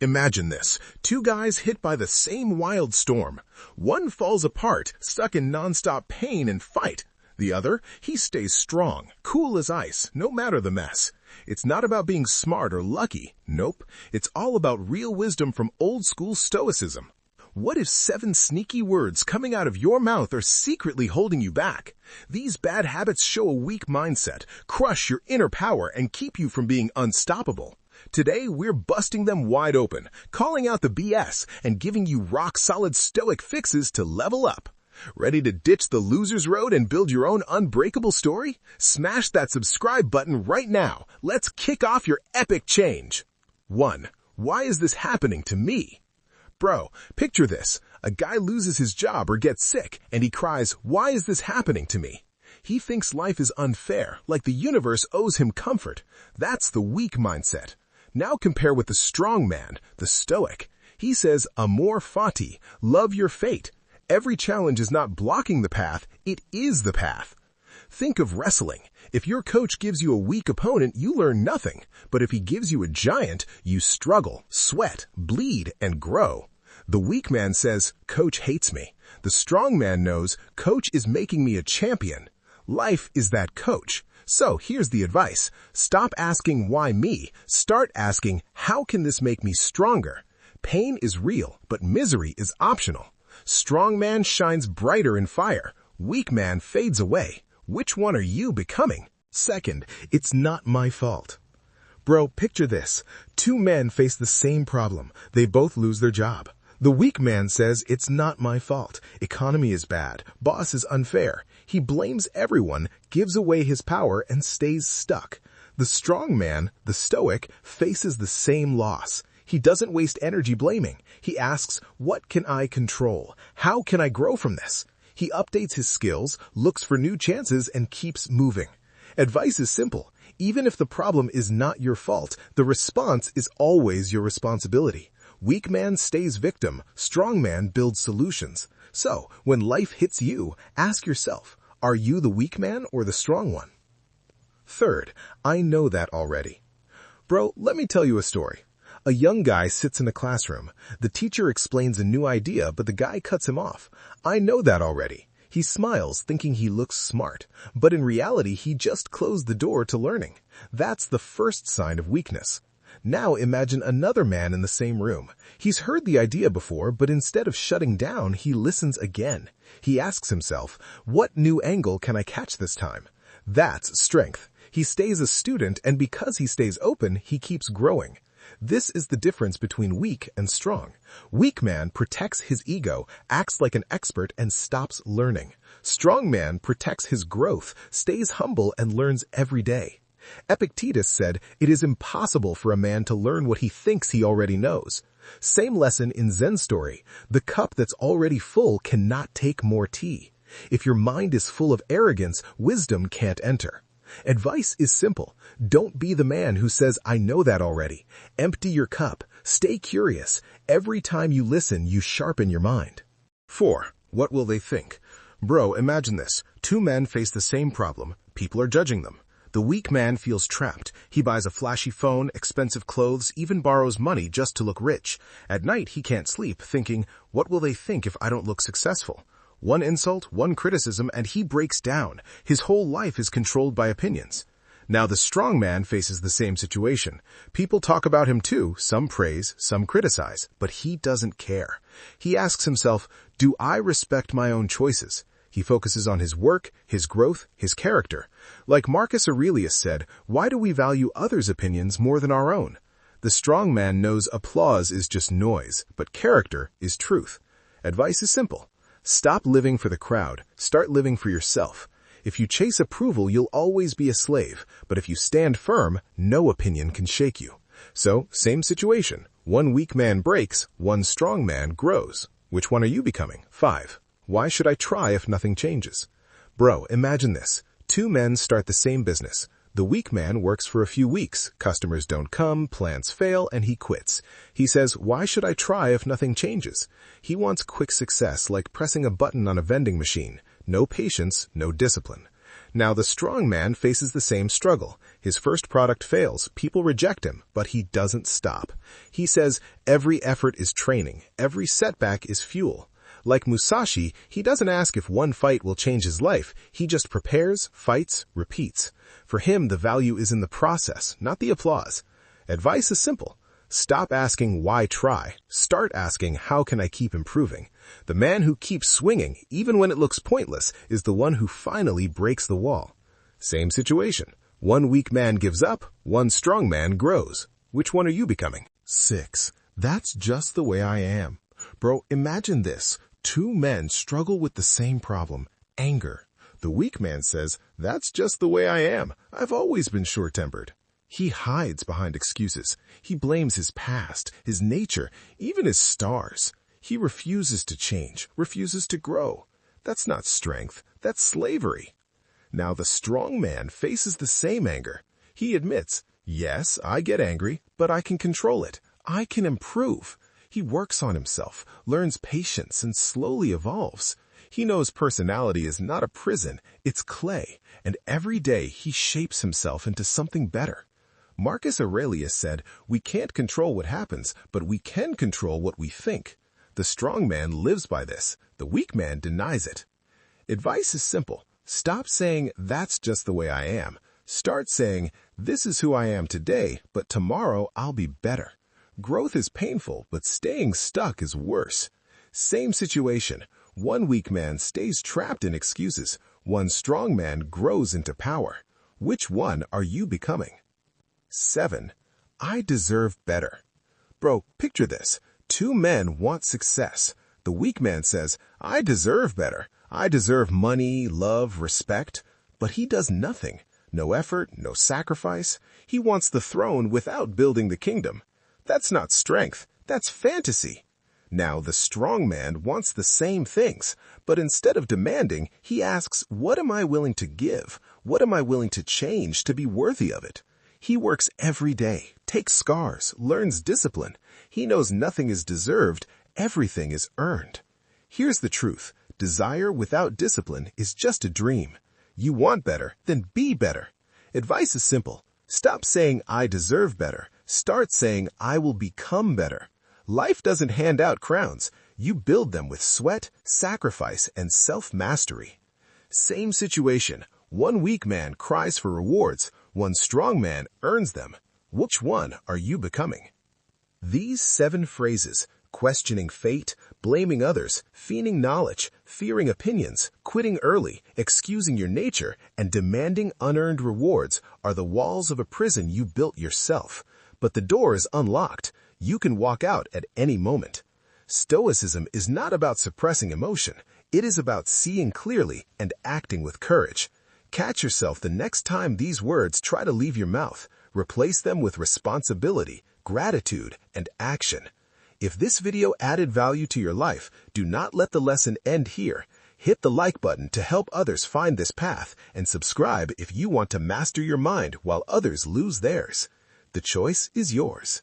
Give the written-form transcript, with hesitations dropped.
Imagine this. Two guys hit by the same wild storm. One falls apart, stuck in nonstop pain and fight. The other, he stays strong, cool as ice, no matter the mess. It's not about being smart or lucky. Nope. It's all about real wisdom from old-school Stoicism. What if 7 sneaky words coming out of your mouth are secretly holding you back? These bad habits show a weak mindset, crush your inner power, and keep you from being unstoppable. Today, we're busting them wide open, calling out the BS, and giving you rock-solid Stoic fixes to level up. Ready to ditch the loser's road and build your own unbreakable story? Smash that subscribe button right now. Let's kick off your epic change. 1. Why is this happening to me? Bro, picture this. A guy loses his job or gets sick, and he cries, "Why is this happening to me?" He thinks life is unfair, like the universe owes him comfort. That's the weak mindset. Now compare with the strong man, the Stoic. He says, amor fati, love your fate. Every challenge is not blocking the path, it is the path. Think of wrestling. If your coach gives you a weak opponent, you learn nothing. But if he gives you a giant, you struggle, sweat, bleed, and grow. The weak man says, "Coach hates me." The strong man knows, "Coach is making me a champion." Life is that coach. So here's the advice. Stop asking, "Why me?" Start asking, "How can this make me stronger?" Pain is real, but misery is optional. Strong man shines brighter in fire. Weak man fades away. Which one are you becoming? Second, it's not my fault. Bro, picture this. 2 men face the same problem. They both lose their job. The weak man says, "It's not my fault. Economy is bad. Boss is unfair." He blames everyone, gives away his power, and stays stuck. The strong man, the Stoic, faces the same loss. He doesn't waste energy blaming. He asks, "What can I control? How can I grow from this?" He updates his skills, looks for new chances, and keeps moving. Advice is simple. Even if the problem is not your fault, the response is always your responsibility. Weak man stays victim, strong man builds solutions. So, when life hits you, ask yourself, are you the weak man or the strong one? Third, I know that already. Bro, let me tell you a story. A young guy sits in a classroom. The teacher explains a new idea, but the guy cuts him off. I know that already. He smiles, thinking he looks smart, but in reality, he just closed the door to learning. That's the first sign of weakness. Now imagine another man in the same room. He's heard the idea before, but instead of shutting down, he listens again. He asks himself, what new angle can I catch this time? That's strength. He stays a student, and because he stays open, he keeps growing. This is the difference between weak and strong. Weak man protects his ego, acts like an expert, and stops learning. Strong man protects his growth, stays humble, and learns every day. Epictetus said, "It is impossible for a man to learn what he thinks he already knows." Same lesson in Zen story. The cup that's already full cannot take more tea. If your mind is full of arrogance, wisdom can't enter. Advice is simple. Don't be the man who says, "I know that already." Empty your cup. Stay curious. Every time you listen, you sharpen your mind. 4. What will they think? Bro, imagine this. 2 men face the same problem. People are judging them. The weak man feels trapped. He buys a flashy phone, expensive clothes, even borrows money just to look rich. At night, he can't sleep, thinking, what will they think if I don't look successful? One insult, one criticism, and he breaks down. His whole life is controlled by opinions. Now the strong man faces the same situation. People talk about him too, some praise, some criticize, but he doesn't care. He asks himself, do I respect my own choices? He focuses on his work, his growth, his character. Like Marcus Aurelius said, why do we value others' opinions more than our own? The strong man knows applause is just noise, but character is truth. Advice is simple. Stop living for the crowd. Start living for yourself. If you chase approval, you'll always be a slave. But if you stand firm, no opinion can shake you. So, same situation. One weak man breaks, one strong man grows. Which one are you becoming? 5. Why should I try if nothing changes? Bro, imagine this. 2 men start the same business. The weak man works for a few weeks. Customers don't come, plans fail, and he quits. He says, why should I try if nothing changes? He wants quick success, like pressing a button on a vending machine. No patience, no discipline. Now the strong man faces the same struggle. His first product fails, people reject him, but he doesn't stop. He says, every effort is training, every setback is fuel. Like Musashi, he doesn't ask if one fight will change his life, he just prepares, fights, repeats. For him, the value is in the process, not the applause. Advice is simple. Stop asking why try. Start asking how can I keep improving. The man who keeps swinging, even when it looks pointless, is the one who finally breaks the wall. Same situation. One weak man gives up, one strong man grows. Which one are you becoming? 6. That's just the way I am. Bro, imagine this. Two men struggle with the same problem, anger. The weak man says, that's just the way I am. I've always been short-tempered. He hides behind excuses. He blames his past, his nature, even his stars. He refuses to change, refuses to grow. That's not strength, that's slavery. Now the strong man faces the same anger. He admits, yes, I get angry, but I can control it. I can improve. He works on himself, learns patience, and slowly evolves. He knows personality is not a prison, it's clay, and every day he shapes himself into something better. Marcus Aurelius said, we can't control what happens, but we can control what we think. The strong man lives by this. The weak man denies it. Advice is simple. Stop saying, that's just the way I am. Start saying, this is who I am today, but tomorrow I'll be better. Growth is painful, but staying stuck is worse. Same situation. One weak man stays trapped in excuses. One strong man grows into power. Which one are you becoming? 7. I deserve better. Bro, picture this. Two men want success. The weak man says, I deserve better. I deserve money, love, respect. But he does nothing. No effort, no sacrifice. He wants the throne without building the kingdom. That's not strength. That's fantasy. Now, the strong man wants the same things, but instead of demanding, he asks, what am I willing to give? What am I willing to change to be worthy of it? He works every day, takes scars, learns discipline. He knows nothing is deserved, everything is earned. Here's the truth. Desire without discipline is just a dream. You want better, then be better. Advice is simple. Stop saying, I deserve better. Start saying, I will become better. Life doesn't hand out crowns. You build them with sweat, sacrifice, and self-mastery. Same situation. One weak man cries for rewards. One strong man earns them. Which one are you becoming? These 7 phrases, questioning fate, blaming others, feigning knowledge, fearing opinions, quitting early, excusing your nature, and demanding unearned rewards, are the walls of a prison you built yourself. But the door is unlocked. You can walk out at any moment. Stoicism is not about suppressing emotion. It is about seeing clearly and acting with courage. Catch yourself the next time these words try to leave your mouth. Replace them with responsibility, gratitude, and action. If this video added value to your life, do not let the lesson end here. Hit the like button to help others find this path, and subscribe if you want to master your mind while others lose theirs. The choice is yours.